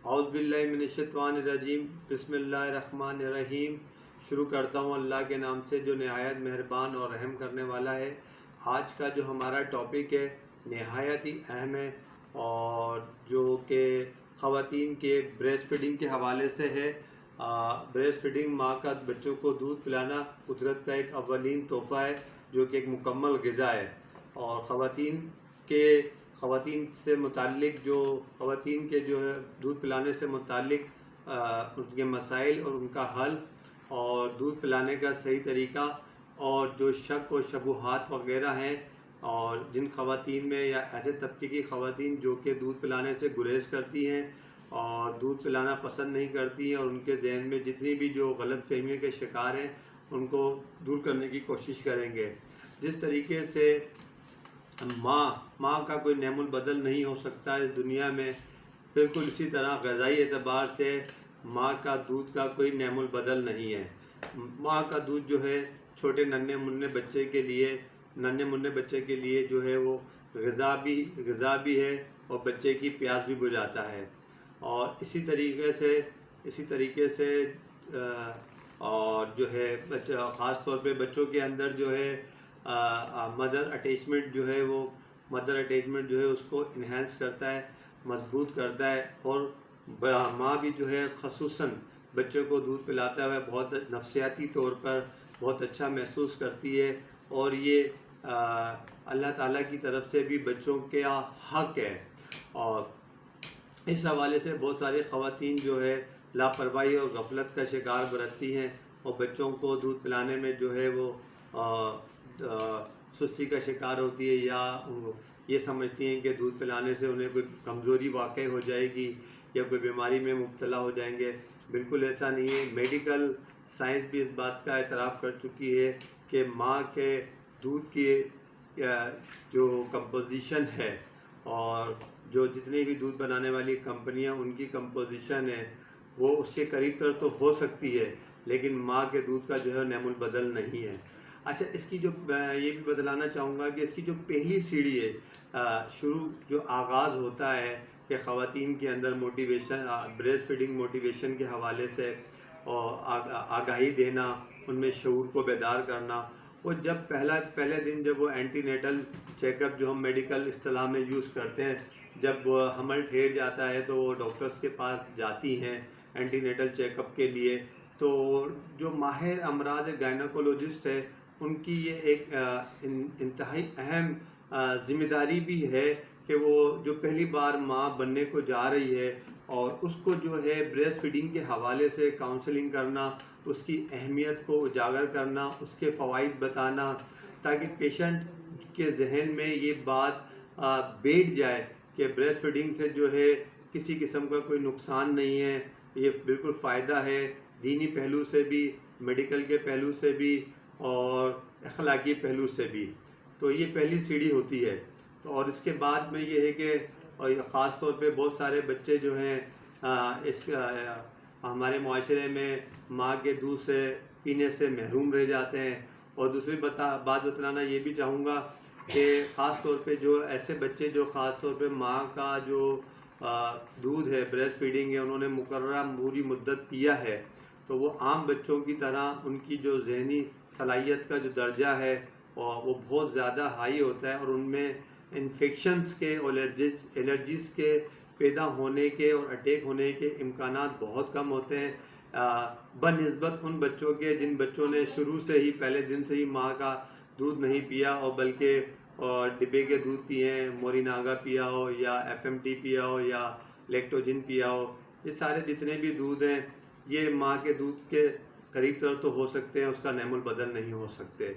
اعوذ باللہ من الشیطان الرجیم، بسم اللہ الرحمن الرحیم۔ شروع کرتا ہوں اللہ کے نام سے جو نہایت مہربان اور رحم کرنے والا ہے۔ آج کا جو ہمارا ٹاپک ہے نہایت ہی اہم ہے، اور جو کہ خواتین کے بریسٹ فیڈنگ کے حوالے سے ہے۔ بریسٹ فیڈنگ، ماں کا بچوں کو دودھ پلانا قدرت کا ایک اولین تحفہ ہے جو کہ ایک مکمل غذا ہے، اور خواتین سے متعلق خواتین کے جو ہے دودھ پلانے سے متعلق ان کے مسائل اور ان کا حل، اور دودھ پلانے کا صحیح طریقہ، اور جو شک و شبہات وغیرہ ہیں، اور جن خواتین میں یا ایسے طبقے کی خواتین جو کہ دودھ پلانے سے گریز کرتی ہیں اور دودھ پلانا پسند نہیں کرتی ہیں، اور ان کے ذہن میں جتنی بھی جو غلط فہمیوں کے شکار ہیں ان کو دور کرنے کی کوشش کریں گے۔ جس طریقے سے ماں کا کوئی نعم البدل نہیں ہو سکتا اس دنیا میں، بالکل اسی طرح غذائی اعتبار سے ماں کا دودھ کا کوئی نعم البدل نہیں ہے۔ ماں کا دودھ جو ہے چھوٹے ننھے منھے بچے کے لیے جو ہے وہ غذا بھی ہے، اور بچے کی پیاس بھی بجھاتا ہے۔ اور اسی طریقے سے اور جو ہے خاص طور پہ بچوں کے اندر جو ہے مدر اٹیچمنٹ جو ہے اس کو انہینس کرتا ہے، مضبوط کرتا ہے، اور ماں بھی جو ہے خصوصاً بچوں کو دودھ پلاتا ہے بہت نفسیاتی طور پر بہت اچھا محسوس کرتی ہے، اور یہ اللہ تعالیٰ کی طرف سے بھی بچوں کا حق ہے۔ اور اس حوالے سے بہت ساری خواتین جو ہے لاپرواہی اور غفلت کا شکار برتتی ہیں، اور بچوں کو دودھ پلانے میں جو ہے وہ سستی کا شکار ہوتی ہے، یا یہ سمجھتی ہیں کہ دودھ پلانے سے انہیں کوئی کمزوری واقع ہو جائے گی یا کوئی بیماری میں مبتلا ہو جائیں گے۔ بالکل ایسا نہیں ہے۔ میڈیکل سائنس بھی اس بات کا اعتراف کر چکی ہے کہ ماں کے دودھ کی جو کمپوزیشن ہے، اور جو جتنی بھی دودھ بنانے والی کمپنیاں ان کی کمپوزیشن ہے، وہ اس کے قریب تر تو ہو سکتی ہے، لیکن ماں کے دودھ کا جو ہے نعم البدل نہیں ہے۔ اچھا، اس کی جو یہ بھی بتلانا چاہوں گا کہ اس کی جو پہلی سیڑھی ہے، جو آغاز ہوتا ہے کہ خواتین کے اندر موٹیویشن، بریسٹ فیڈنگ موٹیویشن کے حوالے سے اور آگاہی دینا، ان میں شعور کو بیدار کرنا، وہ جب پہلے دن جب وہ اینٹی نیٹل چیک اپ جو ہم میڈیکل اصطلاح میں یوز کرتے ہیں، جب حمل ٹھہر جاتا ہے تو وہ ڈاکٹرز کے پاس جاتی ہیں اینٹی نیٹل چیک اپ کے لیے، تو جو ماہر امراض گائنیکولوجسٹ ہے ان کی یہ ایک انتہائی اہم ذمہ داری بھی ہے کہ وہ جو پہلی بار ماں بننے کو جا رہی ہے، اور اس کو جو ہے بریسٹ فیڈنگ کے حوالے سے کاؤنسلنگ کرنا، اس کی اہمیت کو اجاگر کرنا، اس کے فوائد بتانا، تاکہ پیشنٹ کے ذہن میں یہ بات بیٹھ جائے کہ بریسٹ فیڈنگ سے جو ہے کسی قسم کا کوئی نقصان نہیں ہے، یہ بالکل فائدہ ہے، دینی پہلو سے بھی، میڈیکل کے پہلو سے بھی، اور اخلاقی پہلو سے بھی۔ تو یہ پہلی سیڑھی ہوتی ہے۔ تو اور اس کے بعد میں یہ ہے کہ خاص طور پہ بہت سارے بچے جو ہیں ہمارے معاشرے میں ماں کے دودھ سے پینے سے محروم رہ جاتے ہیں۔ اور دوسری بات بتلانا یہ بھی چاہوں گا کہ خاص طور پہ جو ایسے بچے جو خاص طور پہ ماں کا جو دودھ ہے، بریسٹ فیڈنگ ہے، انہوں نے مقررہ پوری مدت پیا ہے، تو وہ عام بچوں کی طرح ان کی جو ذہنی صلاحیت کا جو درجہ ہے وہ بہت زیادہ ہائی ہوتا ہے، اور ان میں انفیکشنز کے، الرجیز کے پیدا ہونے کے اور اٹیک ہونے کے امکانات بہت کم ہوتے ہیں بنسبت ان بچوں کے جن بچوں نے شروع سے ہی پہلے دن سے ہی ماں کا دودھ نہیں پیا، اور بلکہ ڈبے کے دودھ پیے ہیں، موریناگا پیا ہو، یا ایف ایم ٹی پیا ہو، یا لیکٹوجن پیا ہو۔ یہ سارے جتنے بھی دودھ ہیں یہ ماں کے دودھ کے قریب تر تو ہو سکتے ہیں، اس کا نعم البدل نہیں ہو سکتے۔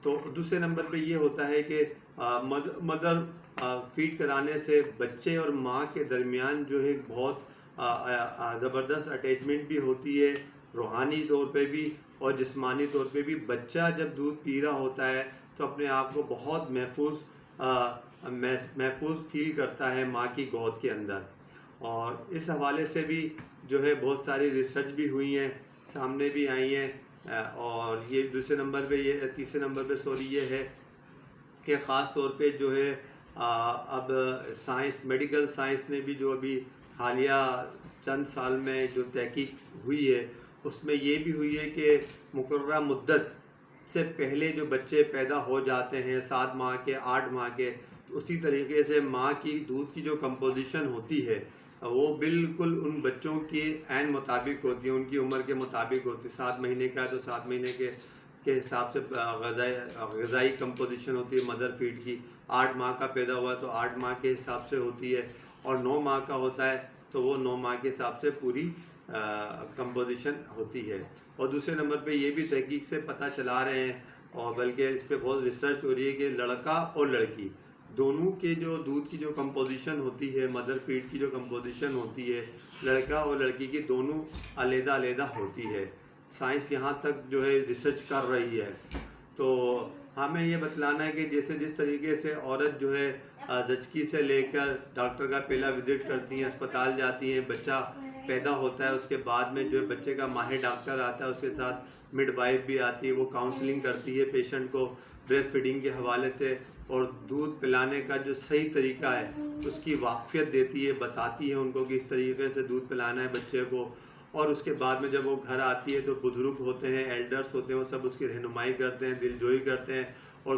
تو دوسرے نمبر پہ یہ ہوتا ہے کہ مدر فیڈ کرانے سے بچے اور ماں کے درمیان جو ہے بہت زبردست اٹیچمنٹ بھی ہوتی ہے، روحانی طور پہ بھی اور جسمانی طور پہ بھی۔ بچہ جب دودھ پی رہا ہوتا ہے تو اپنے آپ کو بہت محفوظ فیل کرتا ہے ماں کی گود کے اندر، اور اس حوالے سے بھی جو ہے بہت ساری ریسرچ بھی ہوئی ہیں، سامنے بھی آئی ہیں۔ اور یہ تیسرے نمبر پہ یہ ہے کہ خاص طور پہ جو ہے اب میڈیکل سائنس نے بھی جو ابھی حالیہ چند سال میں جو تحقیق ہوئی ہے اس میں یہ بھی ہوئی ہے کہ مقررہ مدت سے پہلے جو بچے پیدا ہو جاتے ہیں 7 ماہ کے 8 ماہ کے، اسی طریقے سے ماں کی دودھ کی جو کمپوزیشن ہوتی ہے وہ بالکل ان بچوں کی عین مطابق ہوتی ہے، ان کی عمر کے مطابق ہوتی ہے۔ 7 مہینے کا ہے تو 7 مہینے کے حساب سے غذائی کمپوزیشن ہوتی ہے مدر فیڈ کی۔ 8 ماہ کا پیدا ہوا تو 8 ماہ کے حساب سے ہوتی ہے، اور 9 ماہ کا ہوتا ہے تو وہ 9 ماہ کے حساب سے پوری کمپوزیشن ہوتی ہے۔ اور دوسرے نمبر پہ یہ بھی تحقیق سے پتہ چلا رہے ہیں، اور بلکہ اس پہ بہت ریسرچ ہو رہی ہے کہ لڑکا اور لڑکی دونوں کے جو دودھ کی جو کمپوزیشن ہوتی ہے، مدر فیڈ کی جو کمپوزیشن ہوتی ہے، لڑکا اور لڑکی کی دونوں علیحدہ علیحدہ ہوتی ہے۔ سائنس یہاں تک جو ہے ریسرچ کر رہی ہے۔ تو ہمیں یہ بتلانا ہے کہ جس طریقے سے عورت جو ہے زچگی سے لے کر ڈاکٹر کا پہلا وزٹ کرتی ہیں، اسپتال جاتی ہیں، بچہ پیدا ہوتا ہے، اس کے بعد میں جو بچے کا ماہر ڈاکٹر آتا ہے، اس کے ساتھ مڈ وائف بھی آتی ہے، وہ کاؤنسلنگ کرتی ہے پیشنٹ کو بریسٹ فیڈنگ کے حوالے سے، اور دودھ پلانے کا جو صحیح طریقہ ہے اس کی واقفیت دیتی ہے، بتاتی ہے ان کو کہ اس طریقے سے دودھ پلانا ہے بچے کو۔ اور اس کے بعد میں جب وہ گھر آتی ہے تو بزرگ ہوتے ہیں، ایلڈرس ہوتے ہیں، وہ سب اس کی رہنمائی کرتے ہیں، دلجوئی کرتے ہیں، اور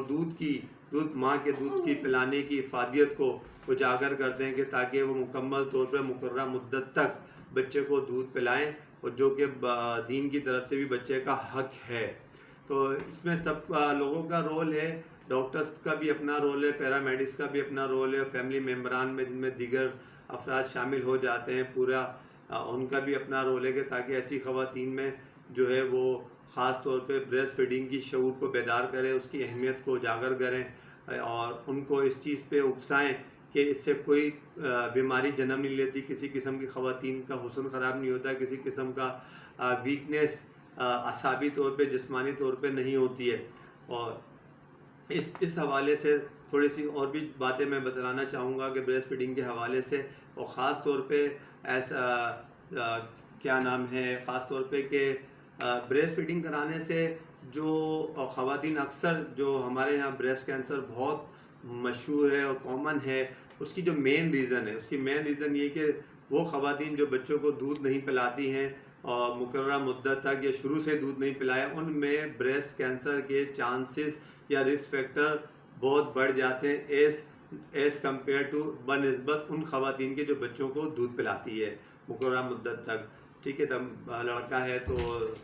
ماں کے دودھ کی پلانے کی افادیت کو اجاگر کرتے ہیں کہ تاکہ وہ مکمل طور پر مقررہ مدت تک بچے کو دودھ پلائیں، اور جو کہ دین کی طرف سے بھی بچے کا حق ہے۔ تو اس میں سب لوگوں کا رول ہے، ڈاکٹرز کا بھی اپنا رول ہے، پیرامیڈکس کا بھی اپنا رول ہے، فیملی ممبران میں جن میں دیگر افراد شامل ہو جاتے ہیں، پورا ان کا بھی اپنا رول ہے کہ تاکہ ایسی خواتین میں جو ہے وہ خاص طور پہ بریسٹ فیڈنگ کی شعور کو بیدار کریں، اس کی اہمیت کو اجاگر کریں، اور ان کو اس چیز پہ اکسائیں کہ اس سے کوئی بیماری جنم نہیں لیتی، کسی قسم کی خواتین کا حسن خراب نہیں ہوتا، کسی قسم کا ویکنیس اعصابی طور پہ جسمانی طور پہ نہیں ہوتی ہے۔ اور اس حوالے سے تھوڑی سی اور بھی باتیں میں بتلانا چاہوں گا کہ بریسٹ فیڈنگ کے حوالے سے، اور خاص طور پہ خاص طور پہ کہ بریسٹ فیڈنگ کرانے سے جو خواتین اکثر جو ہمارے یہاں بریسٹ کینسر بہت مشہور ہے اور کامن ہے، اس کی جو مین ریزن یہ کہ وہ خواتین جو بچوں کو دودھ نہیں پلاتی ہیں اور مقررہ مدت تک یا شروع سے دودھ نہیں پلایا، ان میں بریسٹ کینسر کے چانسز یا رسک فیکٹر بہت بڑھ جاتے ہیں ایز کمپیئر ٹو بنسبت ان خواتین کے جو بچوں کو دودھ پلاتی ہے مقررہ مدت تک۔ ٹھیک ہے، تب لڑکا ہے تو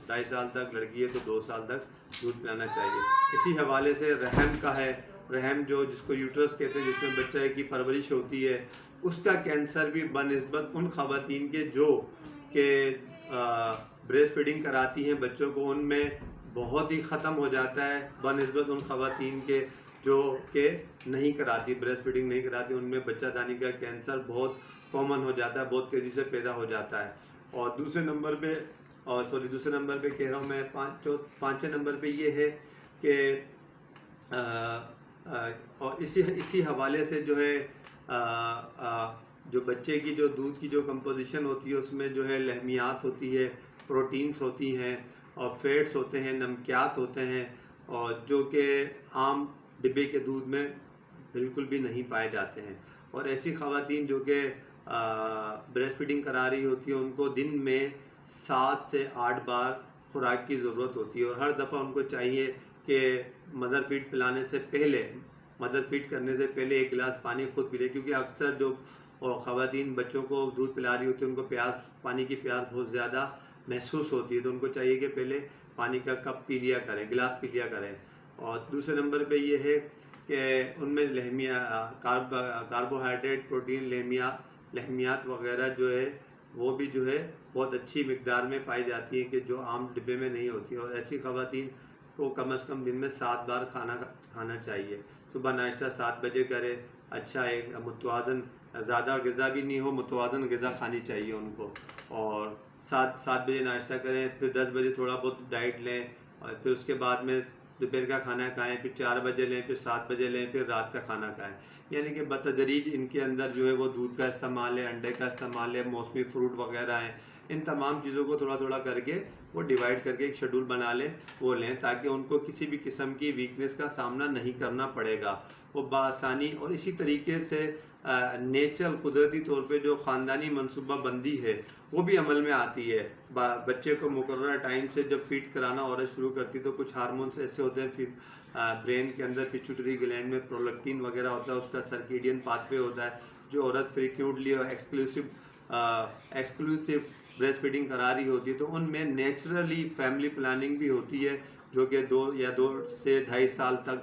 2.5 سال تک، لڑکی ہے تو 2 سال تک دودھ پلانا چاہیے۔ اسی حوالے سے رحم کا ہے، رحم جس کو یوٹرس کہتے ہیں، جس میں بچہ کی پرورش ہوتی ہے، اس کا کینسر بھی بنسبت ان خواتین کے جو کہ بریسٹ فیڈنگ کراتی ہیں بچوں کو، ان میں بہت ہی ختم ہو جاتا ہے بنسبت ان خواتین کے جو کہ نہیں کراتی، بریسٹ فیڈنگ نہیں کراتی، ان میں بچہ دانی کا کینسر بہت کامن ہو جاتا ہے، بہت تیزی سے پیدا ہو جاتا ہے۔ اور دوسرے نمبر پہ کہہ رہا ہوں میں، 5 نمبر پہ یہ ہے کہ اور اسی حوالے سے جو ہے جو بچے کی جو دودھ کی جو کمپوزیشن ہوتی ہے، اس میں جو ہے لحمیات ہوتی ہے، پروٹینز ہوتی ہیں، اور فیٹس ہوتے ہیں، نمکیات ہوتے ہیں، اور جو کہ عام ڈبے کے دودھ میں بالکل بھی نہیں پائے جاتے ہیں۔ اور ایسی خواتین جو کہ بریسٹ فیڈنگ کرا رہی ہوتی ہیں، ان کو دن میں 7 سے 8 بار خوراک کی ضرورت ہوتی ہے، اور ہر دفعہ ان کو چاہیے کہ مدر فیڈ کرنے سے پہلے 1 گلاس پانی خود پی لے، کیونکہ اکثر جو خواتین بچوں کو دودھ پلا رہی ہوتی ہیں ان کو پانی کی پیاس بہت زیادہ محسوس ہوتی ہے، تو ان کو چاہیے کہ پہلے پانی کا کپ پی لیا کریں، گلاس پی لیا کریں۔ اور دوسرے نمبر پہ یہ ہے کہ ان میں کاربوہائیڈریٹ، پروٹین، لحمیات وغیرہ جو ہے وہ بھی جو ہے بہت اچھی مقدار میں پائی جاتی ہیں کہ جو عام ڈبے میں نہیں ہوتی، اور ایسی خواتین کو کم از کم دن میں 7 بار کھانا چاہیے۔ صبح ناشتہ 7 بجے کرے، اچھا ایک متوازن، زیادہ غذا بھی نہیں ہو، متوازن غذا کھانی چاہیے ان کو، اور 7 بجے ناشتہ کریں، پھر 10 بجے تھوڑا بہت ڈائٹ لیں، اور پھر اس کے بعد میں دوپہر کا کھانا کھائیں، پھر 4 بجے لیں، پھر 7 بجے لیں، پھر رات کا کھانا کھائیں۔ یعنی کہ بتدریج ان کے اندر جو ہے وہ دودھ کا استعمال ہے، انڈے کا استعمال ہے، موسمی فروٹ وغیرہ ہیں، ان تمام چیزوں کو تھوڑا تھوڑا کر کے وہ ڈیوائڈ کر کے ایک شیڈول بنا لیں، وہ لیں، تاکہ ان کو کسی بھی قسم کی ویکنیس کا سامنا نہیں کرنا پڑے گا، وہ بآسانی۔ اور اسی طریقے سے نیچرل قدرتی طور پہ جو خاندانی منصوبہ بندی ہے وہ بھی عمل میں آتی ہے. بچے کو مقررہ ٹائم سے جب فیڈ کرانا عورت شروع کرتی تو کچھ ہارمونس ایسے ہوتے ہیں پھر برین کے اندر پیچوٹری گلینڈ میں پرولیکٹین وغیرہ ہوتا ہے, اس کا سرکیڈین پاتھ وے ہوتا ہے. جو عورت فریکوینٹلی اور ایکسکلوسیو بریسٹ فیڈنگ کرا رہی ہوتی ہے تو ان میں نیچرلی فیملی پلاننگ بھی ہوتی ہے, جو کہ 2 سے 2.5 سال تک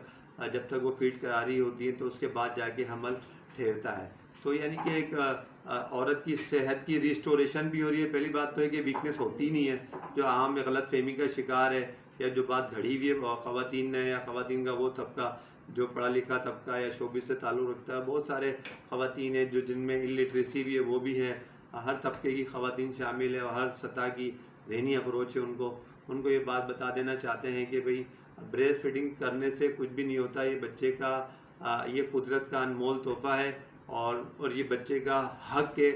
جب تک وہ فیڈ کرا رہی ہوتی ہے تو اس کے بعد جا کے حمل ٹھہرتا ہے. تو یعنی کہ ایک عورت کی صحت کی ریسٹوریشن بھی ہو رہی ہے. پہلی بات تو ہے کہ ویکنیس ہوتی نہیں ہے, جو عام غلط فہمی کا شکار ہے یا جو بات گھڑی ہوئی ہے خواتین نے یا خواتین کا وہ طبقہ جو پڑھا لکھا طبقہ یا شوبز سے تعلق رکھتا ہے. بہت سارے خواتین ہیں جو جن میں الٹریسی بھی ہے, وہ بھی ہے, ہر طبقے کی خواتین شامل ہے اور ہر سطح کی ذہنی اپروچ ہے. ان کو یہ بات بتا دینا چاہتے ہیں کہ بھئی بریسٹ فیڈنگ کرنے سے کچھ بھی نہیں ہوتا, یہ بچے کا یہ قدرت کا انمول تحفہ ہے اور یہ بچے کا حق ہے,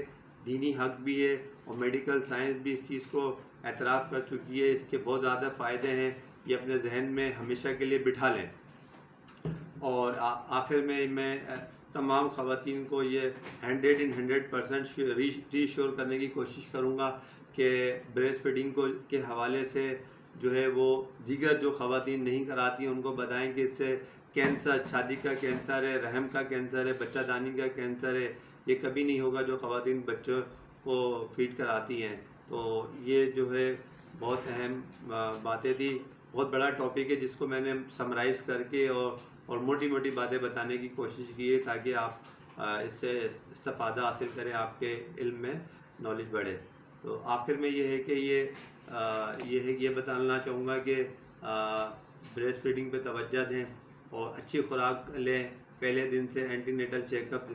دینی حق بھی ہے, اور میڈیکل سائنس بھی اس چیز کو اعتراف کر چکی ہے. اس کے بہت زیادہ فائدے ہیں, یہ اپنے ذہن میں ہمیشہ کے لیے بٹھا لیں. اور آخر میں تمام خواتین کو یہ 100% ری شور کرنے کی کوشش کروں گا کہ بریسٹ فیڈنگ کے حوالے سے جو ہے وہ دیگر جو خواتین نہیں کراتی ہیں ان کو بتائیں کہ اس سے کینسر, شادی کا کینسر ہے, رحم کا کینسر ہے, بچہ دانی کا کینسر ہے, یہ کبھی نہیں ہوگا جو خواتین بچوں کو فیڈ کراتی ہیں. تو یہ جو ہے بہت اہم باتیں تھی, بہت بڑا ٹاپک ہے جس کو میں نے سمرائز کر کے اور موٹی موٹی باتیں بتانے کی کوشش کی ہے تاکہ آپ اس سے استفادہ حاصل کریں, آپ کے علم میں نالج بڑھے. تو آخر میں یہ ہے کہ یہ بتانا چاہوں گا کہ بریسٹ فیڈنگ پہ توجہ دیں اور اچھی خوراک لیں. پہلے دن سے antenatal check up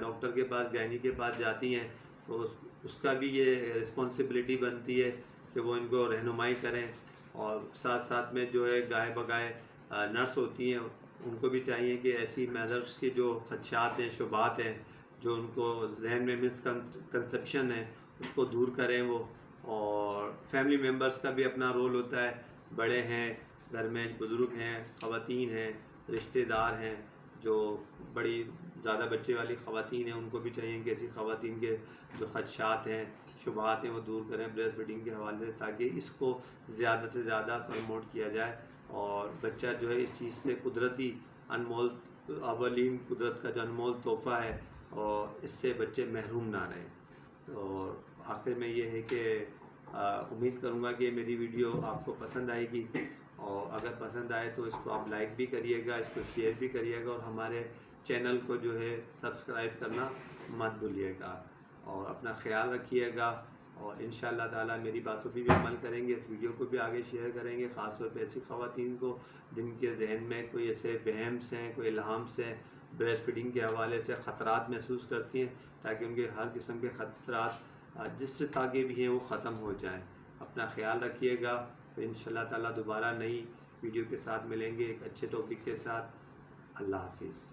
doctor کے پاس, گائنی کے پاس جاتی ہیں تو اس کا بھی یہ رسپانسبلٹی بنتی ہے کہ وہ ان کو رہنمائی کریں. اور ساتھ ساتھ میں جو ہے گائے بگائے نرس ہوتی ہیں, ان کو بھی چاہیے کہ ایسی میزرس کے جو خدشات ہیں, شبہات ہیں, جو ان کو ذہن میں مسکنسیپشن ہے, اس کو دور کریں وہ. اور فیملی ممبرس کا بھی اپنا رول ہوتا ہے, بڑے ہیں گھر میں, بزرگ ہیں, خواتین ہیں, رشتہ دار ہیں جو بڑی زیادہ بچے والی خواتین ہیں, ان کو بھی چاہیے کہ ایسی خواتین کے جو خدشات ہیں, شبہات ہیں, وہ دور کریں بریسٹ فیڈنگ کے حوالے سے, تاکہ اس کو زیادہ سے زیادہ پروموٹ کیا جائے اور بچہ جو ہے اس چیز سے قدرتی انمول اولین قدرت کا جو انمول تحفہ ہے اور اس سے بچے محروم نہ رہیں. اور آخر میں یہ ہے کہ امید کروں گا کہ میری ویڈیو آپ کو پسند آئے گی, اور اگر پسند آئے تو اس کو آپ لائک بھی کریے گا, اس کو شیئر بھی کریے گا, اور ہمارے چینل کو جو ہے سبسکرائب کرنا مت بھولیے گا. اور اپنا خیال رکھیے گا, اور انشاءاللہ تعالی میری باتوں پہ بھی عمل کریں گے, اس ویڈیو کو بھی آگے شیئر کریں گے, خاص طور پہ ایسی خواتین کو جن کے ذہن میں کوئی ایسے وہمس ہیں, کوئی الہامس ہیں, بریسٹ فیڈنگ کے حوالے سے خطرات محسوس کرتی ہیں, تاکہ ان کے ہر قسم کے خطرات جس سے تاکہ بھی ہیں وہ ختم ہو جائیں. اپنا خیال رکھیے گا, پھر انشاءاللہ تعالی دوبارہ نئی ویڈیو کے ساتھ ملیں گے ایک اچھے ٹاپک کے ساتھ. اللہ حافظ.